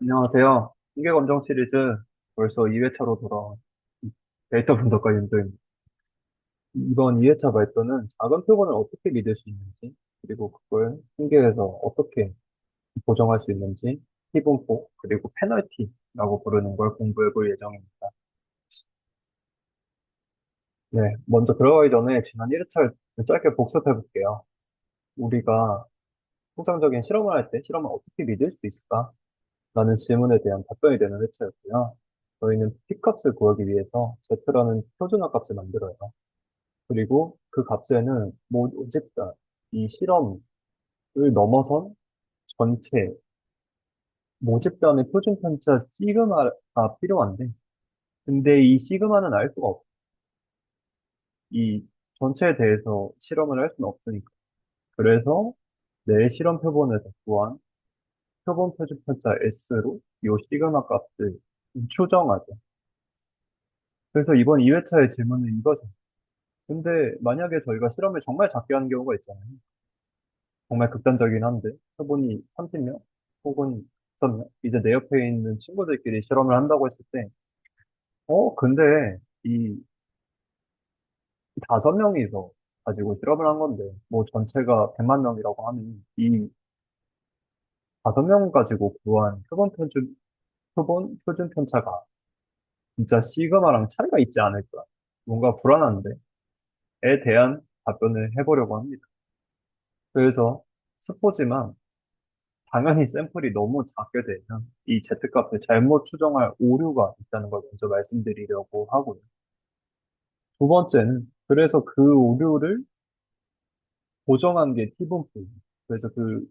안녕하세요. 통계검정 시리즈 벌써 2회차로 돌아온 데이터 분석가 윤도입니다. 이번 2회차 발표는 작은 표본을 어떻게 믿을 수 있는지, 그리고 그걸 통계에서 어떻게 보정할 수 있는지, 피분포, 그리고 페널티라고 부르는 걸 공부해 볼 예정입니다. 네, 먼저 들어가기 전에 지난 1회차를 짧게 복습해 볼게요. 우리가 통상적인 실험을 할 때 실험을 어떻게 믿을 수 있을까? 라는 질문에 대한 답변이 되는 회차였고요. 저희는 P값을 구하기 위해서 Z라는 표준화 값을 만들어요. 그리고 그 값에는 모집단, 이 실험을 넘어선 전체 모집단의 표준 편차 시그마가 필요한데, 근데 이 시그마는 알 수가 없어. 이 전체에 대해서 실험을 할 수는 없으니까. 그래서 내 실험 표본에서 구한 표본 표준 편차 S로 이 시그마 값을 추정하죠. 그래서 이번 2회차의 질문은 이거죠. 근데 만약에 저희가 실험을 정말 작게 하는 경우가 있잖아요. 정말 극단적이긴 한데, 표본이 30명? 혹은 5명? 이제 내 옆에 있는 친구들끼리 실험을 한다고 했을 때, 근데 이 5명이서 가지고 실험을 한 건데, 뭐 전체가 100만 명이라고 하면, 이 5명 가지고 구한 표본 표준 편차가 진짜 시그마랑 차이가 있지 않을까. 뭔가 불안한데, 에 대한 답변을 해보려고 합니다. 그래서 스포지만 당연히 샘플이 너무 작게 되면 이 Z값을 잘못 추정할 오류가 있다는 걸 먼저 말씀드리려고 하고요. 두 번째는 그래서 그 오류를 보정한 게 T분포예요. 그래서 그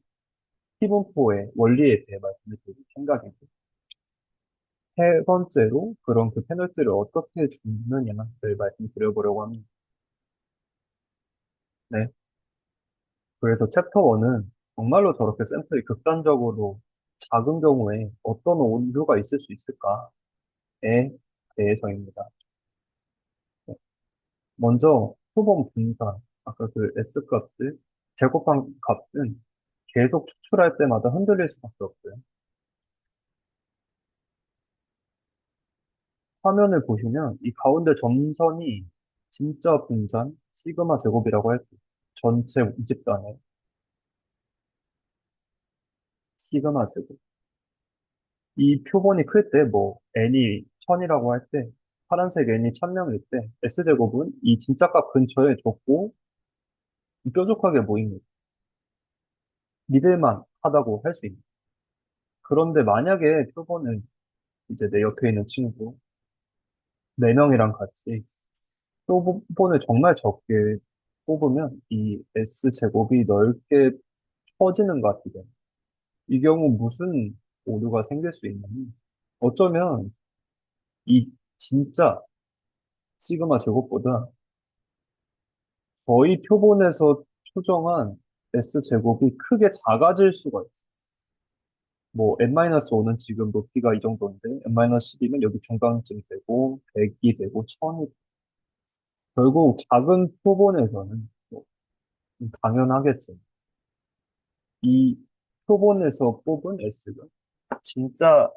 T분포의 원리에 대해 말씀을 드릴 생각이고 세 번째로 그런 그 페널티를 어떻게 주느냐를 말씀드려보려고 합니다. 네. 그래서 챕터 1은 정말로 저렇게 샘플이 극단적으로 작은 경우에 어떤 오류가 있을 수 있을까에 대해서입니다. 먼저 표본 분산, 아까 그 S값을 제곱한 값은 계속 추출할 때마다 흔들릴 수밖에 없어요. 화면을 보시면 이 가운데 점선이 진짜 분산 시그마 제곱이라고 할게요. 전체 집단의 시그마 제곱. 이 표본이 클 때 뭐 n이 1000이라고 할 때 파란색 n이 1000명일 때 S제곱은 이 진짜 값 근처에 적고 뾰족하게 보입니다. 믿을만 하다고 할 수 있는. 그런데 만약에 표본을 이제 내 옆에 있는 친구 4명이랑 같이 표본을 정말 적게 뽑으면 이 S제곱이 넓게 퍼지는 것 같아요. 이 경우 무슨 오류가 생길 수 있냐면 어쩌면 이 진짜 시그마 제곱보다 저희 표본에서 추정한 S제곱이 크게 작아질 수가 있어요. 뭐 n-5는 지금 높이가 이 정도인데 n-10이면 여기 중간쯤 되고 100이 되고 1000이 결국 작은 표본에서는 뭐 당연하겠지. 이 표본에서 뽑은 S가 진짜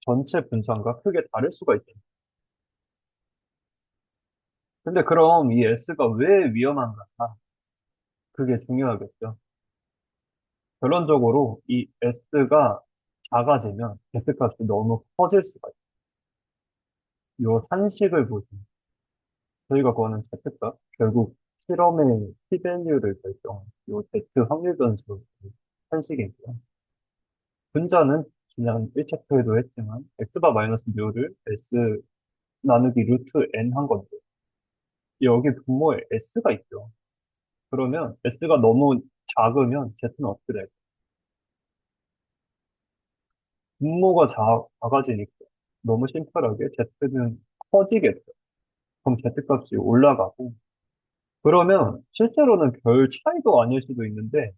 전체 분산과 크게 다를 수가 있다. 근데 그럼 이 S가 왜 위험한가? 그게 중요하겠죠. 결론적으로 이 S가 작아지면 Z값이 너무 커질 수가 있어요. 이 산식을 보시면 저희가 구하는 Z값, 결국 실험의 P-value를 결정한 이 Z 확률 변수 산식이고요. 분자는 그냥 1챕터에도 했지만 X바 마이너스 뮤를 S 나누기 루트 N 한 건데 여기 분모에 S가 있죠. 그러면 S가 너무 작으면 Z는 어떻게 될까? 분모가 작아지니까 너무 심플하게 Z는 커지겠죠. 그럼 Z값이 올라가고 그러면 실제로는 별 차이도 아닐 수도 있는데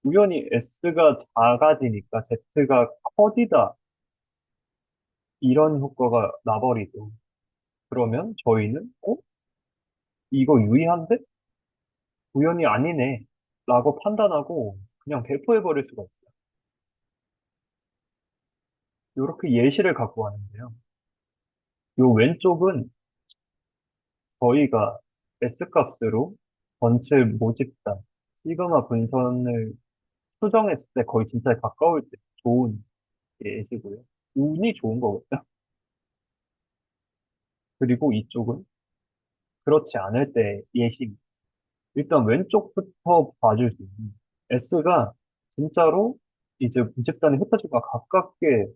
우연히 S가 작아지니까 Z가 커지다 이런 효과가 나버리죠. 그러면 저희는 이거 유의한데? 우연이 아니네 라고 판단하고 그냥 배포해버릴 수가 있어요. 이렇게 예시를 갖고 왔는데요. 요 왼쪽은 저희가 S값으로 전체 모집단, 시그마 분선을 수정했을 때 거의 진짜에 가까울 때 좋은 예시고요. 운이 좋은 거거든요. 그리고 이쪽은 그렇지 않을 때 예시. 일단 왼쪽부터 봐줄 수 있는 S가 진짜로 이제 모집단의 흩어질과 가깝게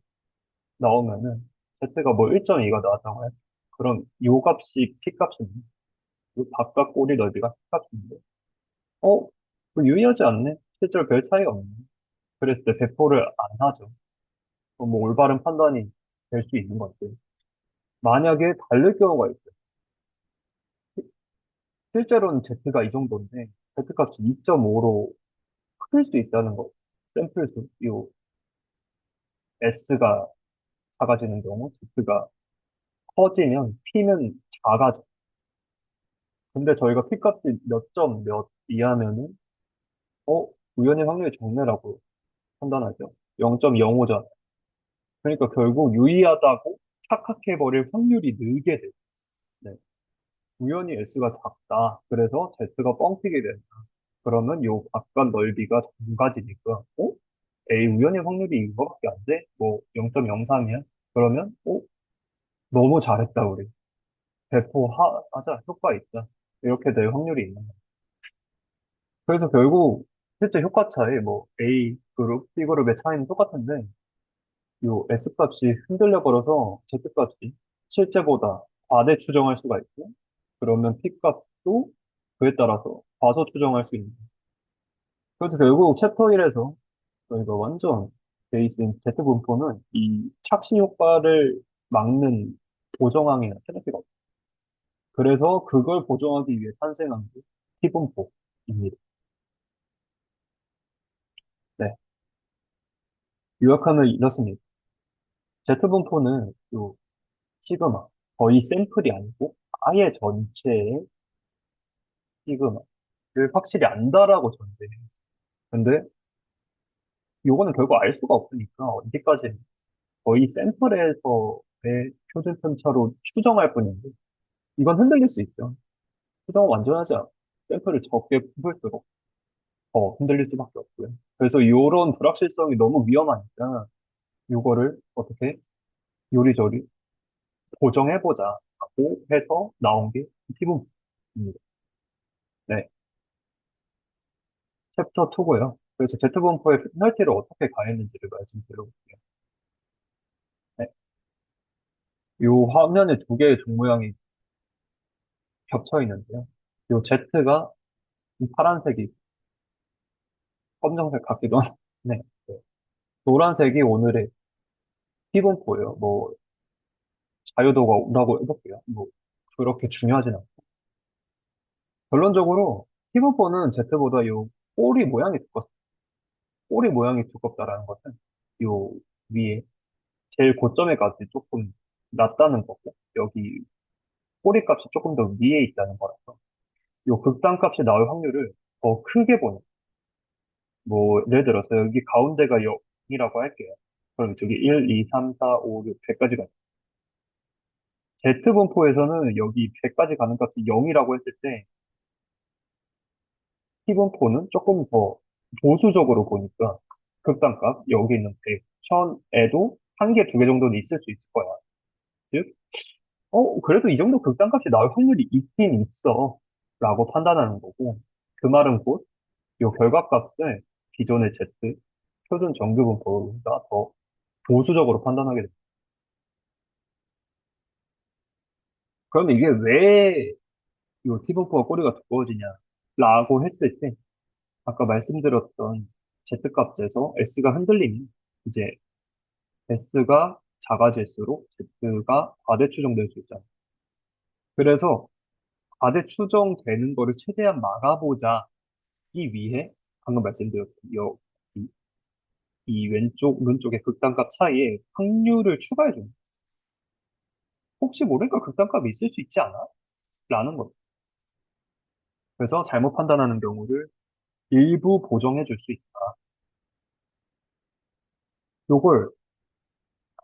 나오면은 Z가 뭐 1.2가 나왔다고 해요. 그럼 요 값이 P 값인데, 요 바깥 꼬리 넓이가 P 값인데, 어? 뭐 유의하지 않네? 실제로 별 차이가 없네. 그랬을 때 배포를 안 하죠. 그럼 뭐 올바른 판단이 될 수 있는 건데. 만약에 다를 경우가 있어요. 실제로는 Z가 이 정도인데, Z 값이 2.5로 클 수 있다는 거. 샘플 수, 요 S가 작아지는 경우, Z가 커지면 P는 작아져. 근데 저희가 P 값이 몇 점 몇 이하면은, 어, 우연히 확률이 적네라고 판단하죠. 0.05점. 그러니까 결국 유의하다고 착각해버릴 확률이 늘게 돼요. 네. 우연히 S가 작다. 그래서 Z가 뻥튀기 된다. 그러면 요 바깥 넓이가 작아지니까, A 우연히 확률이 이거밖에 안 돼? 뭐 0.03이야? 그러면, 너무 잘했다, 우리. 하자, 효과 있다. 이렇게 될 확률이 있는 거야. 그래서 결국 실제 효과 차이, 뭐 A 그룹, B 그룹의 차이는 똑같은데, 요 S 값이 흔들려 버려서 Z 값이 실제보다 과대 추정할 수가 있고, 그러면 P 값도 그에 따라서 과소 추정할 수 있는. 그래서 결국 챕터 1에서 저희가 완전 베이스인 Z 분포는 이 착시 효과를 막는 보정항이나 테너피가 없어요. 그래서 그걸 보정하기 위해 탄생한 게 T 분포입니다. 네. 요약하면 이렇습니다. Z 분포는 요 시그마, 거의 샘플이 아니고 아예 전체의 시그마를 확실히 안다라고 전제해요. 근데 요거는 결국 알 수가 없으니까 언제까지 거의 샘플에서의 표준 편차로 추정할 뿐인데 이건 흔들릴 수 있죠. 추정은 완전하지 않아. 샘플을 적게 풀수록 더 흔들릴 수밖에 없고요. 그래서 이런 불확실성이 너무 위험하니까 요거를 어떻게 요리조리 고정해보자 하고 해서 나온 게 T분포입니다. 네. 챕터 2고요. 그래서 Z분포의 페널티를 어떻게 가했는지를 말씀드려볼게요. 네. 요 화면에 두 개의 종 모양이 겹쳐 있는데요. 요 Z가 파란색이 검정색 같기도 한데, 네. 네. 노란색이 오늘의 T분포예요. 뭐, 자유도가라고 해볼게요. 뭐, 그렇게 중요하진 않고. 결론적으로 T분포는 Z보다 요 꼬리 모양이 두껍다. 꼬리 모양이 두껍다라는 것은 요 위에 제일 고점에까지 조금 낮다는 거고, 여기 꼬리 값이 조금 더 위에 있다는 거라서, 요 극단 값이 나올 확률을 더 크게 보는. 뭐, 예를 들어서 여기 가운데가 0이라고 할게요. 그럼 저기 1, 2, 3, 4, 5, 6, 100까지가. Z분포에서는 여기 100까지 가는 값이 0이라고 했을 때, T분포는 조금 더 보수적으로 보니까, 극단값, 여기 있는 100, 1000에도 한 개, 두 개 정도는 있을 수 있을 거야. 즉, 그래도 이 정도 극단값이 나올 확률이 있긴 있어. 라고 판단하는 거고, 그 말은 곧, 요 결과값을 기존의 Z, 표준 정규분포가 더 보수적으로 판단하게 됩니다. 그러면 이게 왜 요 T분포가 꼬리가 두꺼워지냐? 라고 했을 때, 아까 말씀드렸던 Z값에서 S가 흔들리면, 이제 S가 작아질수록 Z가 과대 추정될 수 있잖아. 그래서 과대 추정되는 거를 최대한 막아보자 이 위해 방금 말씀드렸던 이, 이 왼쪽, 오른쪽의 극단값 사이에 확률을 추가해 줍니다. 혹시 모르니까 극단값이 있을 수 있지 않아? 라는 거죠. 그래서 잘못 판단하는 경우를 일부 보정해 줄 수 있다. 요걸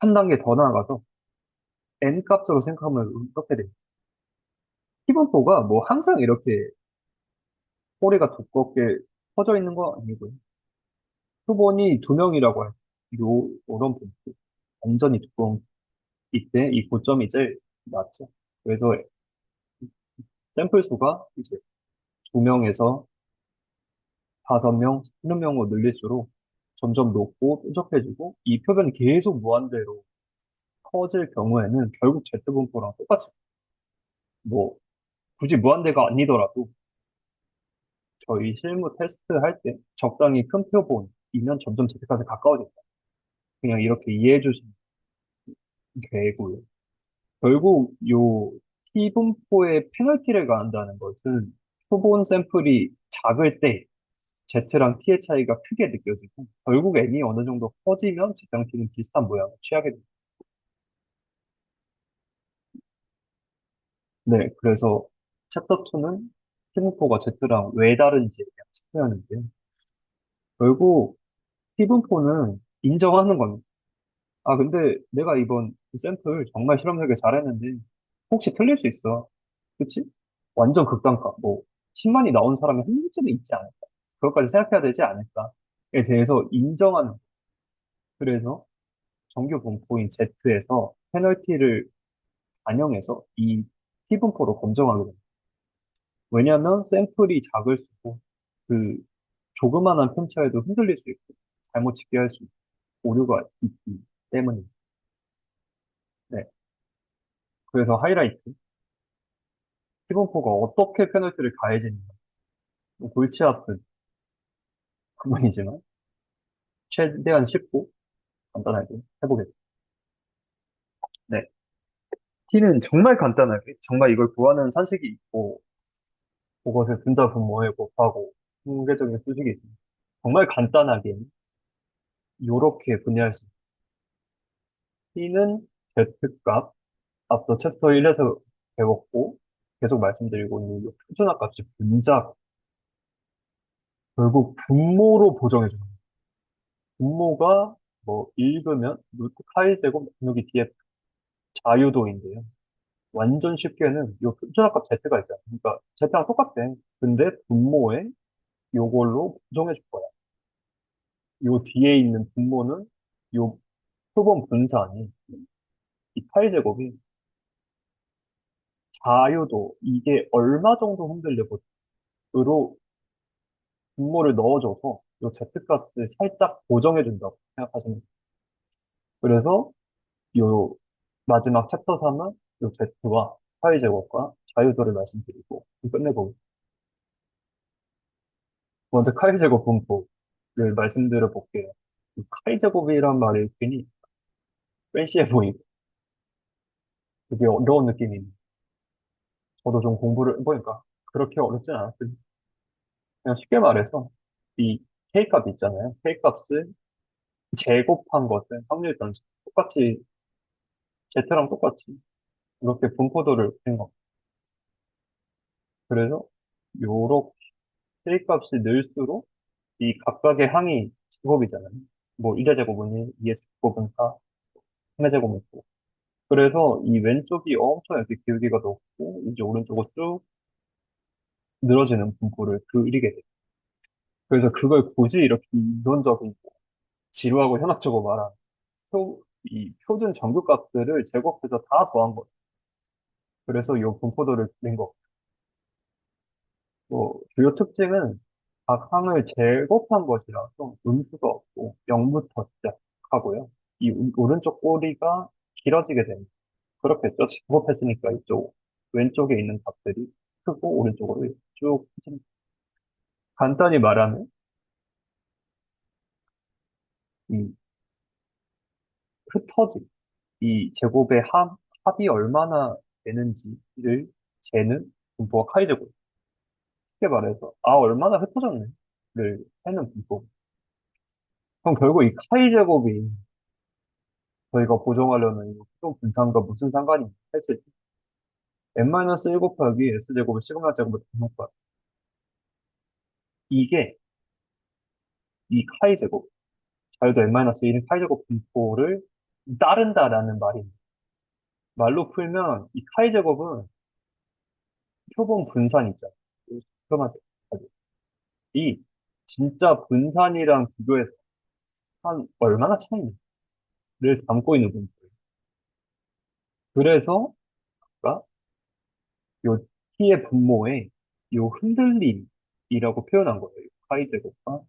한 단계 더 나아가서 n 값으로 생각하면 이렇게 돼요. 피분포가 뭐 항상 이렇게 꼬리가 두껍게 퍼져 있는 거 아니고요. 표본이 두 명이라고 해요. 요런 분포. 완전히 두꺼운 이때 이 고점이 제일 낮죠. 그래서 샘플 수가 이제 두 명에서 다섯 명, 스무 명으로 늘릴수록 점점 높고 뾰족해지고 이 표변이 계속 무한대로 커질 경우에는 결국 Z분포랑 똑같이 뭐 굳이 무한대가 아니더라도 저희 실무 테스트 할 때 적당히 큰 표본이면 점점 Z값에 가까워진다. 그냥 이렇게 이해해 주시면 되고요. 결국 요 T분포의 페널티를 가한다는 것은 표본 샘플이 작을 때 Z랑 T의 차이가 크게 느껴지고 결국 N이 어느 정도 커지면 Z랑 T는 비슷한 모양을 취하게 됩니다. 네, 그래서 챕터 2는 T분포가 Z랑 왜 다른지에 대한 체크하는데요. 결국 T분포는 인정하는 겁니다. 아, 근데 내가 이번 샘플 정말 실험되게 잘했는데 혹시 틀릴 수 있어. 그치? 완전 극단값. 뭐 10만이 나온 사람이 한 명쯤은 있지 않을까? 그것까지 생각해야 되지 않을까에 대해서 인정하는. 그래서 정규 분포인 Z에서 페널티를 반영해서 이 T분포로 검정하게 됩니다. 왜냐하면 샘플이 작을수록 그 조그만한 편차에도 흔들릴 수 있고 잘못 집계할 수 있고 오류가 있기 때문입니다. 네. 그래서 하이라이트. T분포가 어떻게 페널티를 가해지는가. 뭐 골치 아픈 부분이지만 최대한 쉽고 간단하게 해보겠습니다. 네. T는 정말 간단하게, 정말 이걸 구하는 산식이 있고, 그것을 분자 분모에 곱하고, 통계적인 수식이 있습니다. 정말 간단하게, 이렇게 분해할 수 있습니다. T는 Z값, 앞서 챕터 1에서 배웠고, 계속 말씀드리고 있는 이 표준화 값이 분자, 결국 분모로 보정해줍니다. 분모가 뭐 읽으면 루트 카이 제곱 나누기 df 자유도인데요. 완전 쉽게는 요 표준화값 Z가 있잖아요. 그러니까 Z랑 똑같아. 근데 분모에 요걸로 고정해 줄 거야. 요 뒤에 있는 분모는 요 표본 분산이 이 파이 제곱이 자유도 이게 얼마 정도 흔들려으로 분모를 넣어줘서 요 Z 값을 살짝 고정해 준다고 생각하시면 돼요. 그래서 요 마지막 챕터 3은 요 Z와 파이 제곱과 자유도를 말씀드리고 끝내보겠습니다. 먼저 카이 제곱 분포를 말씀드려 볼게요. 이 카이 제곱이란 말이 괜히 팬시해 보이고 되게 어려운 느낌이 있는. 저도 좀 공부를 해보니까 그렇게 어렵진 않았어요. 그냥 쉽게 말해서 이 K값 있잖아요. K값을 제곱한 것은 확률 단수 똑같이 Z랑 똑같이 이렇게 분포도를 뺀 거. 그래서 요렇게 K값이 늘수록 이 각각의 항이 제곱이잖아요. 뭐 1의 제곱은 1, 2의 제곱은 4, 3의 제곱은 9. 그래서 이 왼쪽이 엄청 이렇게 기울기가 높고 이제 오른쪽으로 쭉 늘어지는 분포를 그리게 돼요. 그래서 그걸 굳이 이렇게 이론적인 지루하고 현학적으로 말한 이 표준 정규값들을 제곱해서 다 더한 거예요. 그래서 이 분포도를 낸 거. 뭐 주요 특징은 각 항을 제곱한 것이라서 음수가 없고 0부터 시작하고요. 이 오른쪽 꼬리가 길어지게 됩니다. 그렇게 했죠. 제곱했으니까 이쪽 왼쪽에 있는 값들이 크고 오른쪽으로 쭉 커집니다. 간단히 말하면 이 흩어짐, 이 제곱의 합이 얼마나 되는지를 재는 분포가 카이 제곱. 쉽게 말해서 아 얼마나 흩어졌네를 해는 분포. 그럼 결국 이 카이 제곱이 저희가 보정하려는 이 수동 분산과 무슨 상관이 했을 때 n-1 곱하기 s제곱을 시그마 제곱을 나눌 거야. 이게 이 카이 제곱 자유도 n-1인 카이 제곱 분포를 따른다라는 말입니다. 말로 풀면 이 카이 제곱은 표본 분산 있잖아요. 그만 이 진짜 분산이랑 비교해서 한 얼마나 차이를 담고 있는 분들. 그래서 아까 요 t의 분모에 요 흔들림이라고 표현한 거예요. 카이 제곱과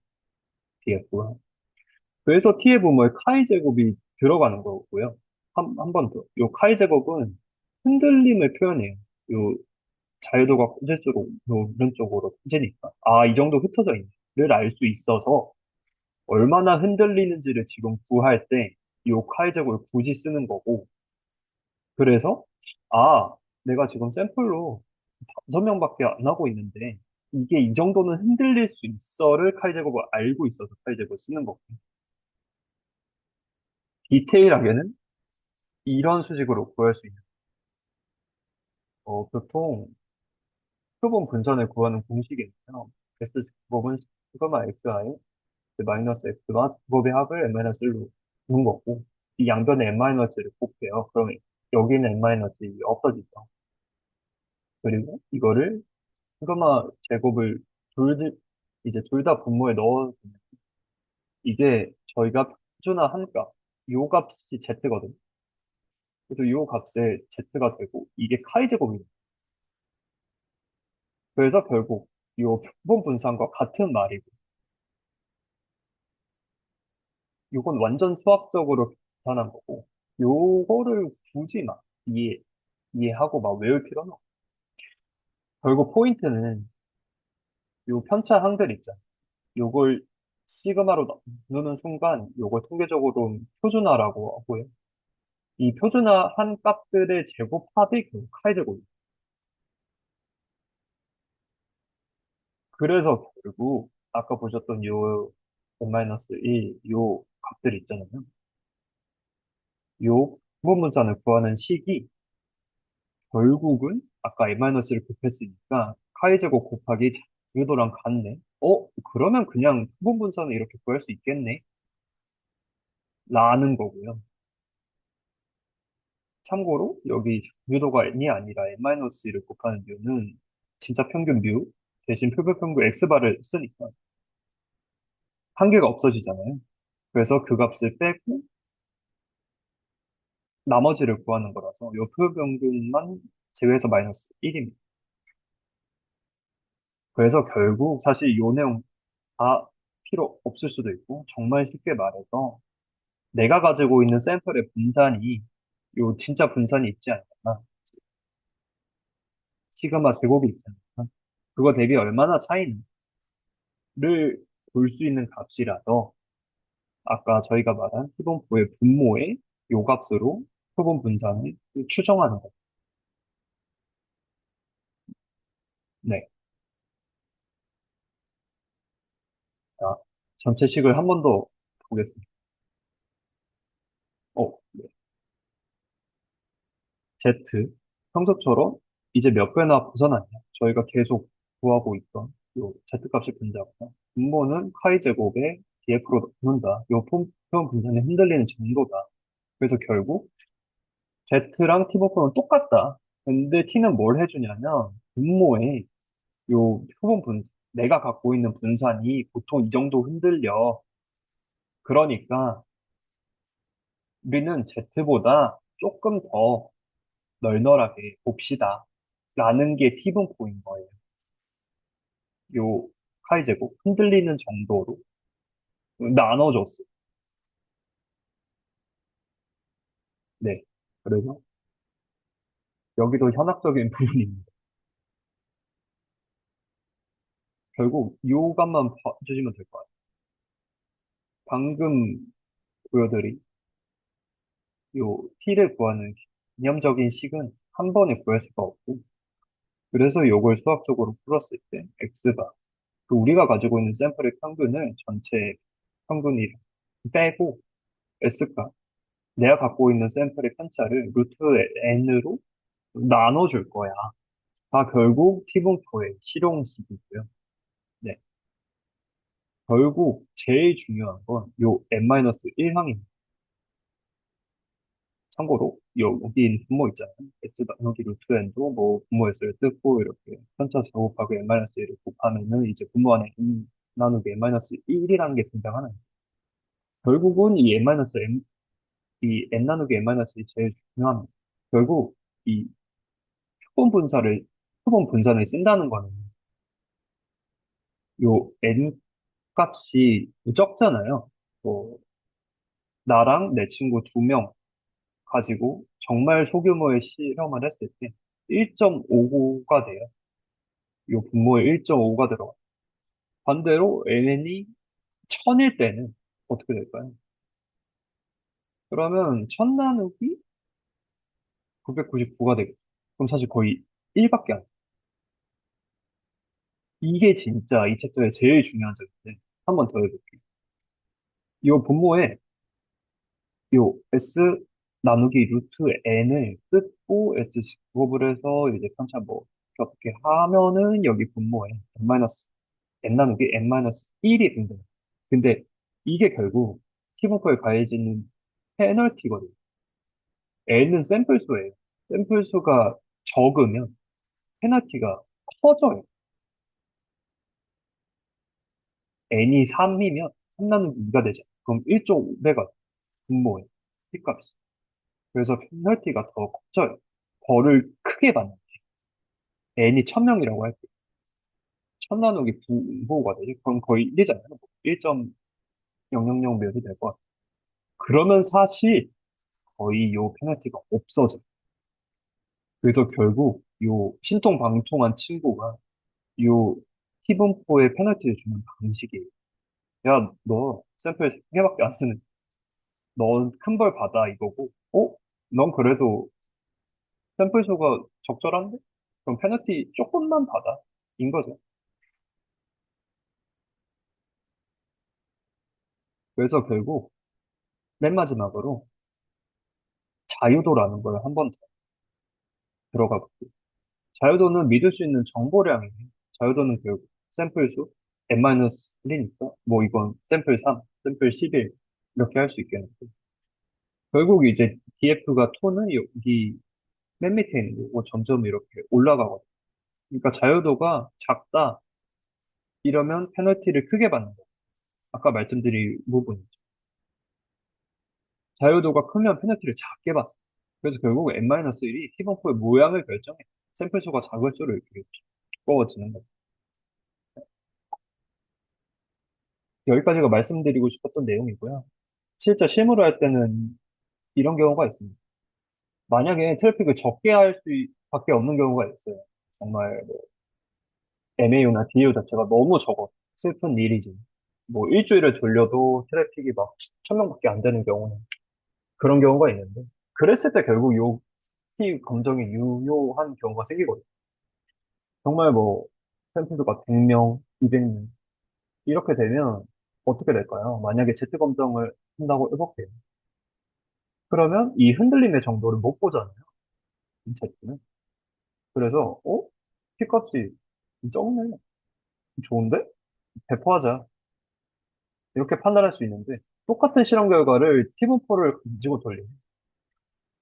df가. 그래서 t의 분모에 카이 제곱이 들어가는 거고요. 한 번 더. 요 카이 제곱은 흔들림을 표현해요. 요 자유도가 콘질수록 오른쪽으로 커지니까. 아, 이 정도 흩어져 있네를 알 수 있어서 얼마나 흔들리는지를 지금 구할 때 이 카이 제곱을 굳이 쓰는 거고. 그래서 아, 내가 지금 샘플로 5명밖에 안 하고 있는데 이게 이 정도는 흔들릴 수 있어를 카이 제곱을 알고 있어서 카이 제곱을 쓰는 거고. 디테일하게는 이런 수식으로 구할 수 있는. 보통 표본 분선을 구하는 공식이 있어요. S 제곱은 시그마 xi 마이너스 x가 제곱의 합을 n-1로 두는 거고, 이 양변에 n-를 곱해요. 그러면 여기는 n-1이 없어지죠. 그리고 이거를 시그마 제곱을 이제 둘 다 분모에 넣어주면 이게 저희가 표준화한 값, 요 값이 z거든요. 그래서 요 값에 z가 되고 이게 카이 제곱입니다. 그래서 결국 요 표본 분산과 같은 말이고, 요건 완전 수학적으로 계산한 거고, 요거를 굳이 막 이해하고 막 외울 필요는 없어. 결국 포인트는 요 편차 항들 있잖아. 요걸 시그마로 누는 순간 요걸 통계적으로 표준화라고 하고요. 이 표준화한 값들의 제곱합이 결국 카이 제곱이에요. 그래서 결국 아까 보셨던 요 n-1, 요 값들 있잖아요. 요 분모분산을 구하는 식이 결국은 아까 n-를 곱했으니까 카이 제곱 곱하기 자유도랑 같네. 그러면 그냥 부분 분산을 이렇게 구할 수 있겠네. 라는 거고요. 참고로 여기 자유도가 n이 아니라 n-를 곱하는 이유는 진짜 평균 뮤 대신 표본 평균 x바를 쓰니까 한계가 없어지잖아요. 그래서 그 값을 빼고 나머지를 구하는 거라서 요 표본 평균만 제외해서 마이너스 1입니다. 그래서 결국 사실 요 내용 다 필요 없을 수도 있고 정말 쉽게 말해서 내가 가지고 있는 샘플의 분산이 요 진짜 분산이 있지 않나. 시그마 제곱이 있지 않나. 그거 대비 얼마나 차이를 볼 수 있는 값이라서 아까 저희가 말한 표본부의 분모의 요 값으로 표본 분산을 추정하는 거. 네. 자, 전체 식을 한 번 더 보겠습니다. 네. Z. 평소처럼 이제 몇 배나 벗어났냐? 저희가 계속 구하고 있던 요 Z 값이 분자고요. 분모는 카이 제곱에 df로 넣는다. 요 표현 분산이 흔들리는 정도다. 그래서 결국 Z랑 T분포는 똑같다. 근데 T는 뭘 해주냐면 분모에 요 표본 내가 갖고 있는 분산이 보통 이 정도 흔들려. 그러니까 우리는 Z보다 조금 더 널널하게 봅시다. 라는 게 T분포인 거예요. 요 카이 제곱 흔들리는 정도로 나눠줬어요. 네. 그래서 여기도 현학적인 부분입니다. 결국 요 값만 봐주시면 될 것 같아요. 방금 보여드린 요 t를 구하는 개념적인 식은 한 번에 구할 수가 없고, 그래서 요걸 수학적으로 풀었을 때 x바, 그 우리가 가지고 있는 샘플의 평균을 전체 평균이 빼고 s가 내가 갖고 있는 샘플의 편차를 루트 n으로 나눠줄 거야. 다 결국 T분포의 실용식이고요. 네. 결국 제일 중요한 건 요 n-1항입니다. 참고로 여기 분모 있잖아요. x 나누기 루트 n도 뭐 분모했을 뜯고 이렇게 편차 제곱하고 n-1을 곱하면은 이제 분모 안에 n 나누기 n-1이라는 게 등장하는 거예요. 결국은 이 n-m, 이 n 나누기 n-1이 제일 중요합니다. 결국 이 표본 분산을 쓴다는 거는 요 n 값이 적잖아요. 뭐 나랑 내 친구 두 명 가지고 정말 소규모의 실험을 했을 때 1.55가 돼요. 요 분모에 1.5가 들어가. 반대로 ln이 1000일 때는 어떻게 될까요? 그러면 1000 나누기 999가 되겠죠. 그럼 사실 거의 1밖에 안 돼요. 이게 진짜 이 챕터의 제일 중요한 점인데 한 번 더 해볼게요. 요 분모에 요 s 나누기 루트 n을 뜯고 s 제곱을 해서 이제 편차 뭐 어떻게 하면은 여기 분모에 n 나누기 n-1이 된다. 근데 이게 결국 티브코에 가해지는 페널티거든요. n은 샘플 수예요. 샘플 수가 적으면 페널티가 커져요. n이 3이면 3 나누기 2가 되죠. 그럼 1.5배가 분모에 T값이. 그래서 페널티가 더 커져요. 벌을 크게 받는. n이 1000명이라고 할게요. 1000 나누기 분모가 되지. 그럼 거의 1이잖아요. 1.000 몇이 될 것 같아요. 그러면 사실 거의 요 페널티가 없어져. 그래서 결국 요 신통방통한 친구가 요 티분포의 페널티를 주는 방식이에요. 야, 너 샘플 3개밖에 안 쓰는, 넌 큰 벌 받아 이거고, 넌 그래도 샘플 수가 적절한데? 그럼 페널티 조금만 받아. 인 거죠. 그래서 결국 맨 마지막으로 자유도라는 걸 한 번 더 들어가 볼게요. 자유도는 믿을 수 있는 정보량이에요. 자유도는 결국 샘플 수 n-1이니까 뭐 이건 샘플 3, 샘플 11 이렇게 할 수 있겠는데 결국 이제 DF가 토는 여기 맨 밑에 있는 거고 점점 이렇게 올라가거든요. 그러니까 자유도가 작다 이러면 페널티를 크게 받는 거예요. 아까 말씀드린 부분이죠. 자유도가 크면 페널티를 작게 받습니다. 그래서 결국 n-1이 T분포의 모양을 결정해. 샘플 수가 작을수록 이렇게 두꺼워지는 거예요. 여기까지가 말씀드리고 싶었던 내용이고요. 실제 실무를 할 때는 이런 경우가 있습니다. 만약에 트래픽을 적게 할 밖에 없는 경우가 있어요. 정말 뭐 MAU나 DAU 자체가 너무 적어. 슬픈 일이지. 뭐 일주일을 돌려도 트래픽이 막 1000명밖에 안 되는 경우는 그런 경우가 있는데 그랬을 때 결국 요 키 검정이 유효한 경우가 생기거든요. 정말 뭐 샘플수가 100명, 200명 이렇게 되면 어떻게 될까요? 만약에 Z 검정을 한다고 해볼게요. 그러면 이 흔들림의 정도를 못 보잖아요. Z는. 그래서 키값이 적네. 좋은데? 배포하자. 이렇게 판단할 수 있는데 똑같은 실험 결과를 T분포를 가지고 돌리면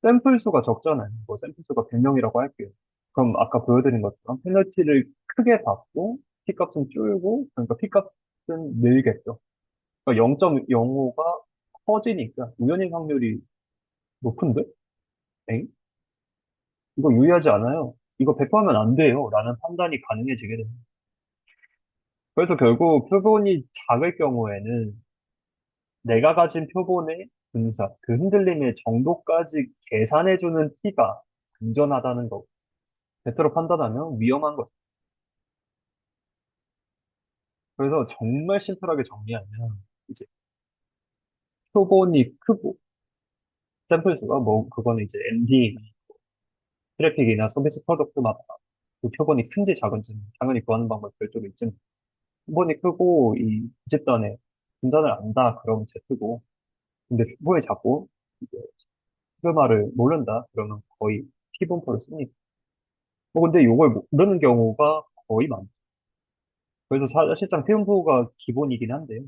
샘플 수가 적잖아요. 뭐 샘플 수가 100명이라고 할게요. 그럼 아까 보여드린 것처럼 페널티를 크게 받고 T값은 줄고 그러니까 T값은 늘겠죠. 그러니까 0.05가 커지니까 우연인 확률이 높은데? 엥? 이거 유의하지 않아요. 이거 배포하면 안 돼요. 라는 판단이 가능해지게 됩니다. 그래서 결국 표본이 작을 경우에는 내가 가진 표본의 분사, 그 흔들림의 정도까지 계산해주는 T가 안전하다는 거. 대체로 판단하면 위험한 거죠. 그래서 정말 심플하게 정리하면 이제 표본이 크고 샘플 수가 뭐 그거는 이제 MD 트래픽이나 서비스 프로덕트마다 그 표본이 큰지 작은지 당연히 구하는 방법 별도로 있지만 표본이 크고 이 집단에 분단을 안다 그러면 Z고 근데 표본이 작고 이제 스그마를 모른다 그러면 거의 T분포를 씁니다. 근데 이걸 모르는 경우가 거의 많죠. 그래서 사실상 T분포가 기본이긴 한데요.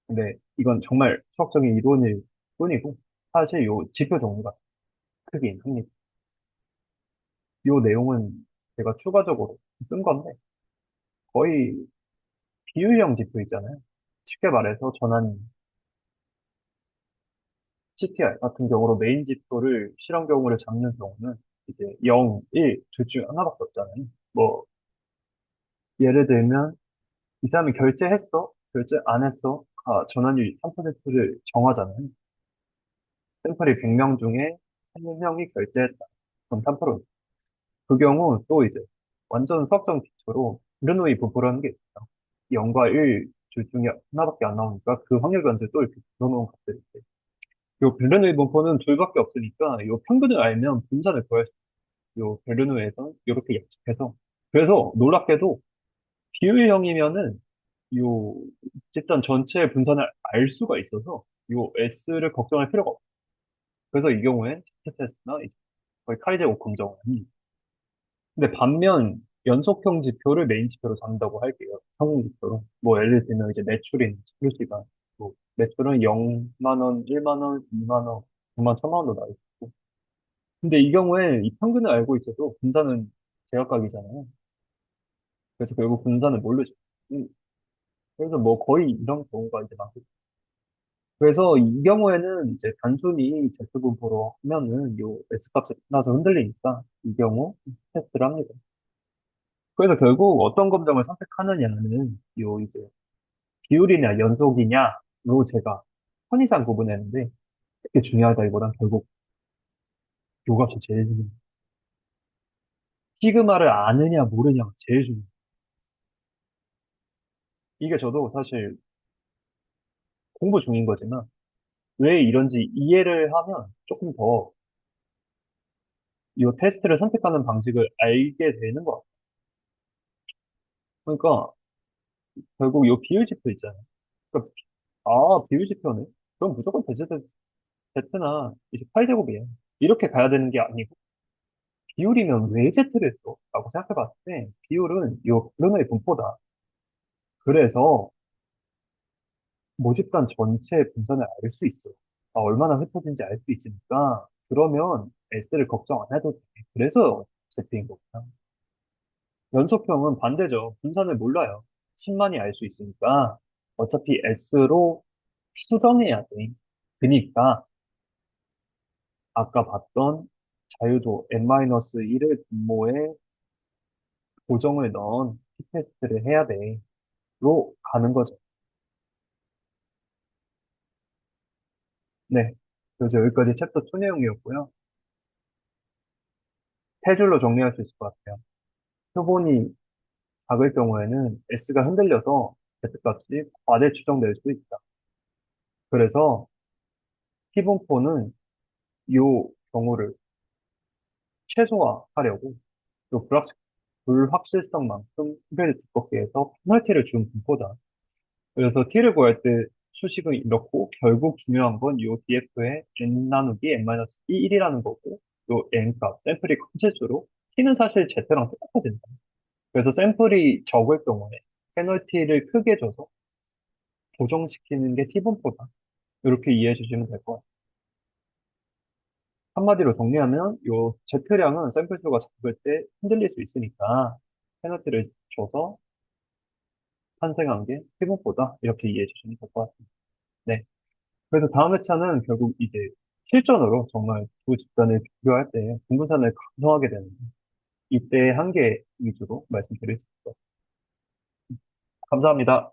근데 이건 정말 수학적인 이론일 뿐이고 사실 요 지표 종류가 크긴 합니다. 이 내용은 제가 추가적으로 쓴 건데 거의 비율형 지표 있잖아요. 쉽게 말해서 전환 CTR 같은 경우로 메인 지표를 실험 경우를 잡는 경우는 이제 0, 1 둘 중 하나밖에 없잖아요. 뭐 예를 들면 이 사람이 결제했어? 결제 안 했어? 전환율 3%를 정하잖아요. 샘플이 100명 중에 1명이 결제했다. 그럼 3%. 그 경우 또 이제 완전 수학적 기초로 르노이 분포라는 게 있어요. 0과 1 둘 중에 하나밖에 안 나오니까 그 확률 변수를 또 이렇게 불러놓은 값들이 있어요. 요 벨르누이 분포는 둘밖에 없으니까 요 평균을 알면 분산을 구할 수 있어요. 요 벨르누이에서는 이렇게 약속해서 그래서 놀랍게도 비율형이면은 요 집단 전체의 분산을 알 수가 있어서 요 S를 걱정할 필요가 없어요. 그래서 이 경우엔 테스트나 거의 카이제오 검정을 합니다. 근데 반면 연속형 지표를 메인 지표로 잡는다고 할게요. 성공 지표로. 뭐 예를 들면 이제 매출인 시간, 뭐 매출은 0만 원, 1만 원, 2만 원, 9만 1천만 원도 나와 있고. 근데 이 경우에 이 평균을 알고 있어도 분산은 제각각이잖아요. 그래서 결국 분산을 모르죠. 음, 그래서 뭐 거의 이런 경우가 이제 많고. 그래서 이 경우에는 이제 단순히 Z 분포로 하면은 요 S값이 나서 흔들리니까 이 경우 테스트를 합니다. 그래서 결국 어떤 검정을 선택하느냐는 요 이제 비율이냐 연속이냐로 제가 선이상 구분했는데 그게 중요하다기보단 결국 요 값이 제일 중요해요. 시그마를 아느냐 모르냐가 제일 중요해요. 이게 저도 사실 공부 중인 거지만 왜 이런지 이해를 하면 조금 더 이 테스트를 선택하는 방식을 알게 되는 것 같아요. 그러니까 결국 이 비율지표 있잖아요. 그러니까 비율지표네? 그럼 무조건 Z나 이제 8제곱이에요. 이렇게 가야 되는 게 아니고 비율이면 왜 Z를 써? 라고 생각해 봤을 때 비율은 이 블루노의 분포다. 그래서 모집단 전체의 분산을 알 수 있어요. 얼마나 흩어진지 알 수 있으니까 그러면 S를 걱정 안 해도 돼. 그래서 Z인 거구나. 연속형은 반대죠. 분산을 몰라요. 10만이 알 수 있으니까 어차피 S로 수정해야 돼. 그니까 아까 봤던 자유도 n-1을 분모에 고정을 넣은 t-테스트를 해야 돼. 로 가는 거죠. 네. 그래서 여기까지 챕터 2 내용이었고요. 세 줄로 정리할 수 있을 것 같아요. 표본이 작을 경우에는 S가 흔들려서 Z값이 과대 추정될 수 있다. 그래서 T분포는 이 경우를 최소화하려고 또 불확실성만큼 수배를 두껍게 해서 페널티를 준 분포다. 그래서 t를 구할 때 수식은 이렇고 결국 중요한 건 요 df의 n 나누기 n-2 1이라는 거고 요 n 값, 샘플이 커질수록 t는 사실 z랑 똑같거든요. 그래서 샘플이 적을 경우에 페널티를 크게 줘서 고정시키는 게 t분포다. 이렇게 이해해 주시면 될 것 같아요. 한마디로 정리하면 요 Z량은 샘플 수가 적을 때 흔들릴 수 있으니까 페널티를 줘서 탄생한 게 T분포다. 이렇게 이해해 주시면 될 것 같습니다. 네. 그래서 다음 회차는 결국 이제 실전으로 정말 두 집단을 비교할 때 분분산을 강조하게 되는데 이때 한계 위주로 말씀드릴 수 있습니다. 감사합니다.